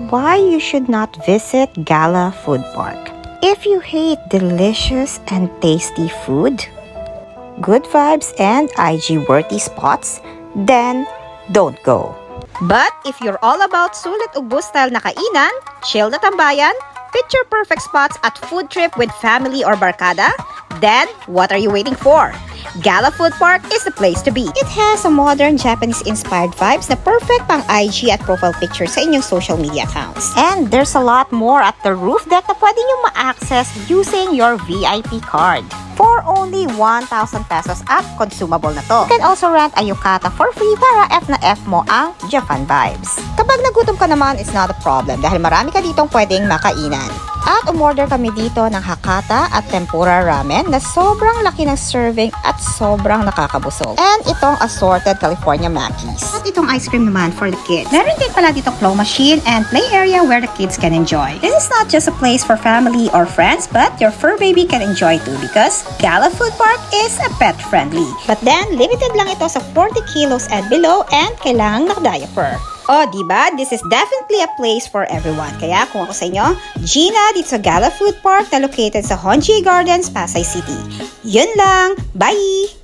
why you should not visit Gala Food Park. If you hate delicious and tasty food, good vibes and IG-worthy spots, then don't go. But if you're all about sulit ubos style na kainan, chill na tambayan, picture-perfect spots at food trip with family or barkada, then what are you waiting for? Gala Food Park is the place to be. It has a modern Japanese-inspired vibes na perfect pang IG at profile picture sa inyong social media accounts. And there's a lot more at the roof deck na pwede nyo ma-access using your VIP card. For only 1,000 pesos at consumable na to. You can also rent a yukata for free para F na F mo ang Japan vibes. Kapag nagutom ka naman, it's not a problem dahil marami ka ditong pwedeng makainan. At umorder kami dito ng Hakata at Tempura Ramen na sobrang laki ng serving at sobrang nakakabusog. And itong assorted California Mackies. At itong ice cream naman for the kids. Meron din pala dito claw machine and play area where the kids can enjoy. This is not just a place for family or friends, but your fur baby can enjoy too because Gala Food Park is a pet friendly. But then, limited lang ito sa 40 kilos and below and kailangang naka-diaper. O, diba? This is definitely a place for everyone. Kaya kung ako sa inyo, Gina dito sa Gala Food Park na located sa Honji Gardens, Pasay City. Yun lang! Bye!